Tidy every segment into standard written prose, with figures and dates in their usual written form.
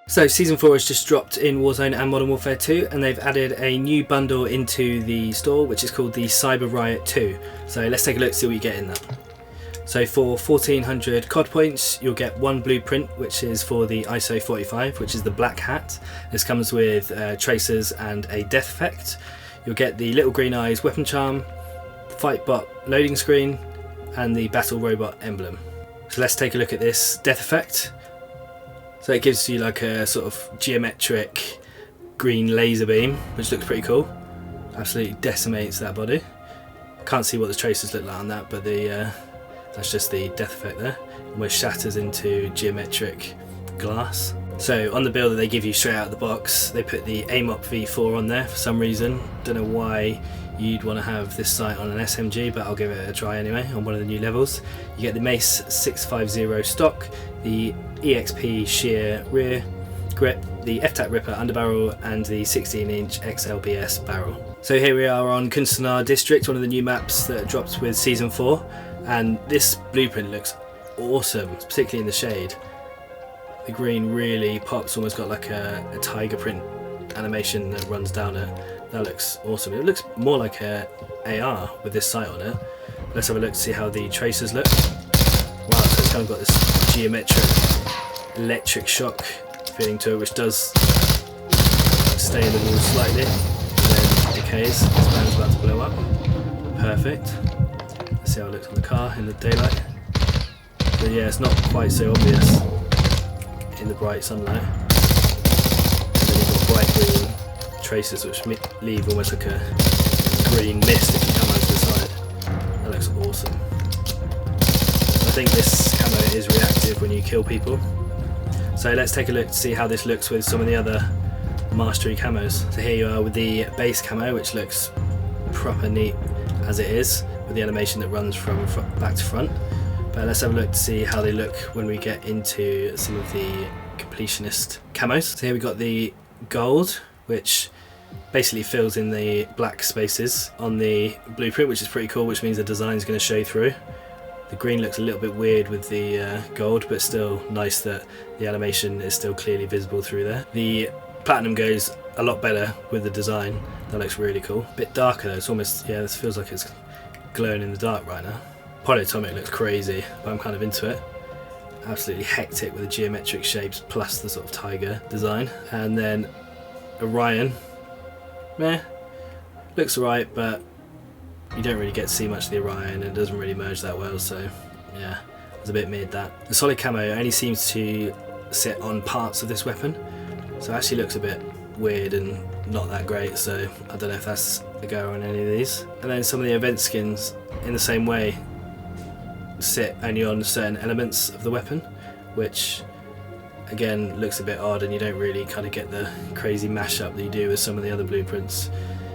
So Season 4 has just dropped in Warzone and Modern Warfare 2, and they've added a new bundle into the store which is called the Cyber Riot 2. So let's take a look, see what you get in that. So for 1400 COD points you'll get one blueprint, which is for the ISO 45, which is the black hat. This comes with tracers and a death effect. You'll get the little green eyes weapon charm, fight bot loading screen, and the battle robot emblem. So let's take a look at this death effect. So it gives you like a sort of geometric green laser beam, which looks pretty cool. Absolutely decimates that body. Can't see what the tracers look like on that, but that's just the death effect there. Almost shatters into geometric glass. So on the build that they give you straight out of the box, they put the MW2 on there for some reason. Don't know why you'd want to have this sight on an SMG, but I'll give it a try anyway on one of the new levels. You get the Mace 650 stock, the EXP shear rear grip, the FTAC Ripper underbarrel, and the 16-inch XLBS barrel. So here we are on Kunstner District, one of the new maps that dropped with Season 4, and this blueprint looks awesome, particularly in the shade. The green really pops, almost got like a tiger print animation that runs down it. That looks awesome. It looks more like a AR with this sight on it. Let's have a look to see how the tracers look. Wow, so it's kind of got this geometric electric shock feeling to it, which does stay in the wall slightly and then decays. This van's about to blow up. Perfect. Let's see how it looks on the car in the daylight. But yeah, it's not quite so obvious in the bright sunlight. And then you've got bright green tracers which leave almost like a green mist if you come out to the side. That looks awesome. I think this camo is reactive when you kill people. So let's take a look to see how this looks with some of the other mastery camos. So here you are with the base camo, which looks proper neat as it is, with the animation that runs from back to front. But let's have a look to see how they look when we get into some of the completionist camos. So here we got the gold, which basically fills in the black spaces on the blueprint, which is pretty cool, which means the design is going to show through. The green looks a little bit weird with the gold, but still nice that the animation is still clearly visible through there. The platinum goes a lot better with the design. That looks really cool. A bit darker though, it's almost, yeah, this feels like it's glowing in the dark right now. Polyatomic looks crazy, but I'm kind of into it. Absolutely hectic with the geometric shapes plus the sort of tiger design. And then Orion, meh, looks alright, but you don't really get to see much of the Orion, and it doesn't really merge that well, so yeah, it's a bit mid that. The solid camo only seems to sit on parts of this weapon, so it actually looks a bit weird and not that great, so I don't know if that's a go on any of these. And then some of the event skins, in the same way, sit only on certain elements of the weapon, which again looks a bit odd, and you don't really kind of get the crazy mashup that you do with some of the other blueprints.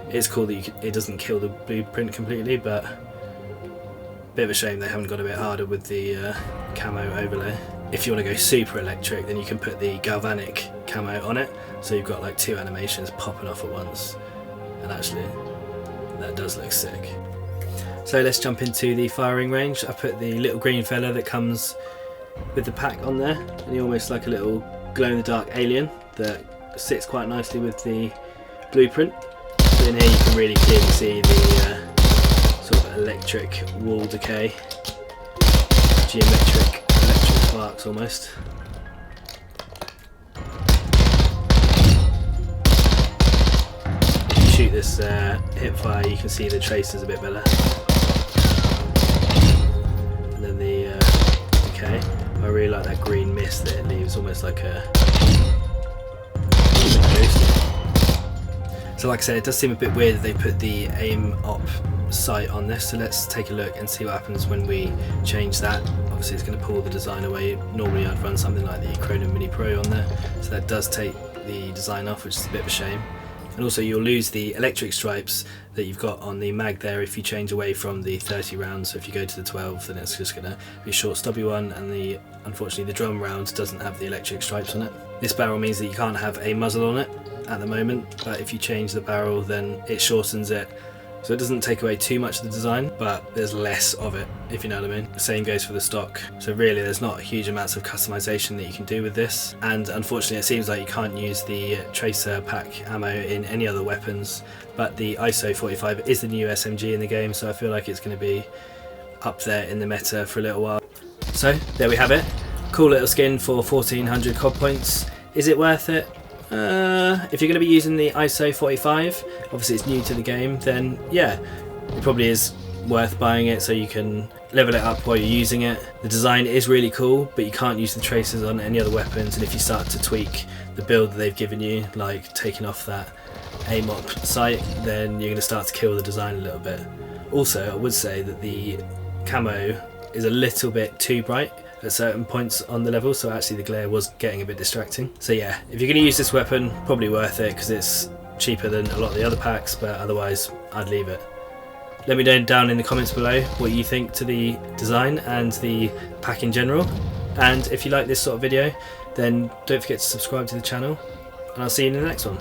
It's cool that it doesn't kill the blueprint completely, but bit of a shame they haven't got a bit harder with the camo overlay. If you want to go super electric, then you can put the galvanic camo on it, so you've got like two animations popping off at once, and actually that does look sick. So let's jump into the firing range. I put the little green fella that comes with the pack on there, and he's almost like a little glow-in-the-dark alien that sits quite nicely with the blueprint. So in here you can really clearly see the sort of electric wall decay, geometric electric sparks almost. If you shoot this hip fire, you can see the tracers a bit better. And then the decay. I really like that green mist that it leaves, almost like a ghost. So like I said, it does seem a bit weird that they put the aim op sight on this, so let's take a look and see what happens when we change that. Obviously it's going to pull the design away. Normally I'd run something like the CRONEN Mini Pro on there, so that does take the design off, which is a bit of a shame. And also you'll lose the electric stripes that you've got on the mag there if you change away from the 30 rounds. So if you go to the 12, then it's just going to be a short stubby one, and unfortunately the drum round doesn't have the electric stripes on it. This barrel means that you can't have a muzzle on it at the moment, but if you change the barrel then it shortens it, so it doesn't take away too much of the design, but there's less of it if you know what I mean. The same goes for the stock. So really there's not huge amounts of customization that you can do with this, and unfortunately it seems like you can't use the tracer pack ammo in any other weapons, but the ISO 45 is the new SMG in the game, so I feel like it's going to be up there in the meta for a little while. So there we have it. Cool little skin for 1400 COD points. Is it worth it? If you're going to be using the ISO 45, obviously it's new to the game, then yeah, it probably is worth buying it so you can level it up while you're using it. The design is really cool, but you can't use the tracers on any other weapons, and if you start to tweak the build that they've given you, like taking off that AMOP sight, then you're going to start to kill the design a little bit. Also, I would say that the camo is a little bit too bright at certain points on the level, so actually the glare was getting a bit distracting. So yeah, if you're going to use this weapon, probably worth it because it's cheaper than a lot of the other packs, but otherwise I'd leave it. Let me know down in the comments below what you think to the design and the pack in general, and if you like this sort of video then don't forget to subscribe to the channel, and I'll see you in the next one.